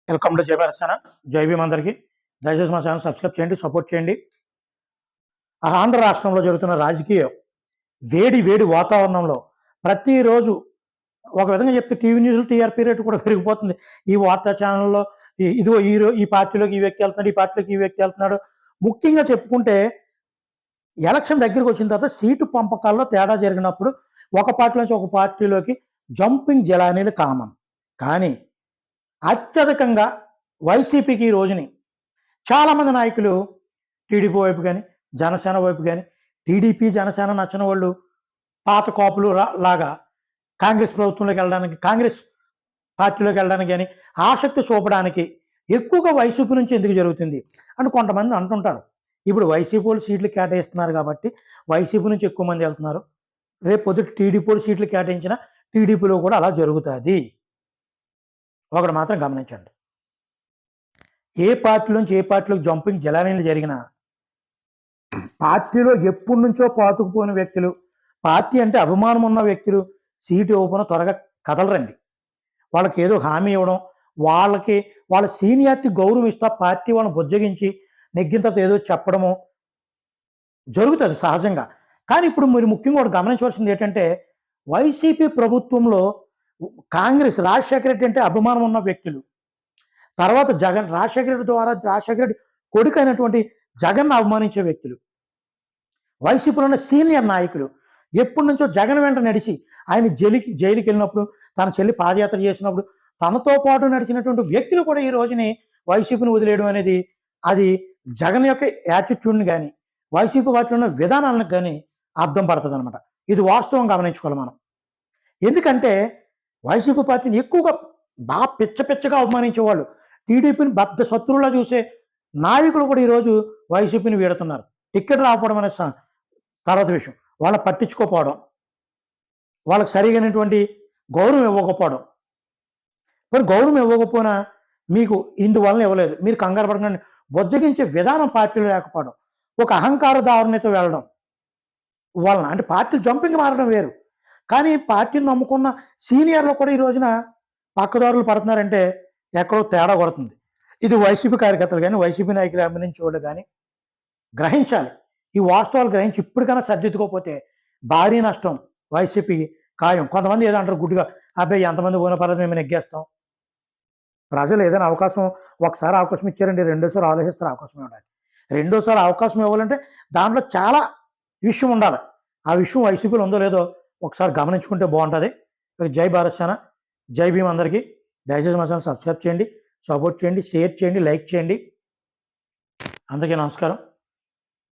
Welcome to Jayabharat. జై భీమ్ అందరికి. దయచేసి మా ఛానల్ సబ్స్క్రైబ్ చేయండి, సపోర్ట్ చేయండి. ఆంధ్ర రాష్ట్రంలో జరుగుతున్న రాజకీయ వేడి వేడి వాతావరణంలో ప్రతిరోజు ఒక విధంగా చెప్తే టీవీ న్యూస్‌లో టీఆర్పీ రేట్ కూడా పెరిగిపోతుంది. ఈ వార్తా ఛానల్‌లో ఇదిగో ఈ పార్టీలోకి ఈ వ్యక్తి వెళ్తున్నాడు, ఈ పార్టీలోకి ఈ వ్యక్తి వెళ్తున్నాడు. ముఖ్యంగా చెప్పుకుంటే ఎలక్షన్ దగ్గరికొచ్చిన తర్వాత సీటు పంపకాల్లో తేడా జరిగినప్పుడు ఒక పార్టీ నుంచి ఒక పార్టీలోకి జంపింగ్ జలానీలు కామన్. కానీ అత్యధికంగా వైసీపీకి ఈ రోజుని చాలామంది నాయకులు టీడీపీ వైపు కానీ, జనసేన వైపు కానీ, టీడీపీ, జనసేన నచ్చిన వాళ్ళు పాత కాపులు లాగా కాంగ్రెస్ ప్రభుత్వంలోకి వెళ్ళడానికి, కాంగ్రెస్ పార్టీలోకి వెళ్ళడానికి కానీ ఆసక్తి చూపడానికి ఎక్కువగా వైసీపీ నుంచి ఎందుకు జరుగుతుంది అని కొంతమంది అంటుంటారు. ఇప్పుడు వైసీపీ వాళ్ళు సీట్లు కేటాయిస్తున్నారు కాబట్టి వైసీపీ నుంచి ఎక్కువ మంది వెళ్తున్నారు. రేపు పొద్దుట టీడీపీ వాళ్ళు సీట్లు కేటాయించిన టీడీపీలో కూడా అలా జరుగుతుంది. ఒకటి మాత్రం గమనించండి. ఏ పార్టీ నుంచి ఏ పార్టీలోకి జంపింగ్ జలానీలు జరిగినా పార్టీలో ఎప్పటి నుంచో పాతుకుపోయిన వ్యక్తులు, పార్టీ అంటే అభిమానం ఉన్న వ్యక్తులు సీటు ఇవ్వకుండా త్వరగా కదలరండి. వాళ్ళకి ఏదో హామీ ఇవ్వడం, వాళ్ళ సీనియారిటీ గౌరవం ఇస్తా పార్టీ వాళ్ళని బుజ్జగించి నెగ్గిన తర్వాత ఏదో చెప్పడము జరుగుతుంది సహజంగా. కానీ ఇప్పుడు మీరు ముఖ్యంగా ఒకటి గమనించవలసింది ఏంటంటే వైసీపీ ప్రభుత్వంలో కాంగ్రెస్ రాజశేఖర రెడ్డి అంటే అభిమానం ఉన్న వ్యక్తులు, తర్వాత రాజశేఖర రెడ్డి ద్వారా రాజశేఖర రెడ్డి కొడుకు అయినటువంటి జగన్ను అవమానించే వ్యక్తులు, వైసీపీలో ఉన్న సీనియర్ నాయకులు ఎప్పటి నుంచో జగన్ వెంట నడిచి ఆయన జైలుకి వెళ్ళినప్పుడు, తన చెల్లి పాదయాత్ర చేసినప్పుడు తనతో పాటు నడిచినటువంటి వ్యక్తులు కూడా ఈ రోజుని వైసీపీని వదిలేయడం అనేది అది జగన్ యొక్క యాటిట్యూడ్ని కానీ వైసీపీ పార్టీలో ఉన్న విధానాలకు కానీ అర్థం పడుతుంది అనమాట. ఇది వాస్తవం గమనించుకోవాలి మనం. ఎందుకంటే వైసీపీ పార్టీని ఎక్కువగా బాగా పిచ్చగా అవమానించేవాళ్ళు, టీడీపీని బద్ద శత్రువులా చూసే నాయకులు కూడా ఈరోజు వైసీపీని వీడుతున్నారు. టికెట్ రాకపోవడం అనే తర్వాత విషయం, వాళ్ళని పట్టించుకోకపోవడం, వాళ్ళకి సరిగినటువంటి గౌరవం ఇవ్వకపోవడం. మరి గౌరవం ఇవ్వకపోయినా మీకు ఇందువలన ఇవ్వలేదు, మీరు కంగారు పడకండి, బొజ్జగించే విధానం పార్టీలో లేకపోవడం, ఒక అహంకార ధారణతో వెళ్ళడం వలన అంటే పార్టీ జంపింగ్ మారడం వేరు. కానీ పార్టీని నమ్ముకున్న సీనియర్లు కూడా ఈ రోజున పక్కదారులు పడుతున్నారంటే ఎక్కడో తేడా కొడుతుంది. ఇది వైసీపీ కార్యకర్తలు కానీ వైసీపీ నాయకులు అభినందించే వాళ్ళు కానీ గ్రహించాలి. ఈ వాస్తవాలు గ్రహించి ఇప్పటికైనా సర్దిద్దుకోకపోతే భారీ నష్టం వైసీపీకి ఖాయం. కొంతమంది ఏదో అంటారు గుడ్డిగా, అబ్బాయి ఎంతమంది పోయిన పర్లేదు మేము నెగ్గేస్తాం. ప్రజలు ఏదైనా ఒకసారి అవకాశం ఇచ్చారండి, రెండోసారి ఆలోచిస్తారు అవకాశం ఇవ్వడానికి. రెండోసారి అవకాశం ఇవ్వాలంటే దాంట్లో చాలా విషయం ఉండాలి. ఆ విషయం వైసీపీలో ఉందో లేదో ఒకసారి గమనించుకుంటే బాగుంటుంది. జై భారత్ సేన, జై భీమ్ అందరికీ. దయచేసి మా ఛానల్ సబ్స్క్రైబ్ చేయండి, సపోర్ట్ చేయండి, షేర్ చేయండి, లైక్ చేయండి. అందరికీ నమస్కారం.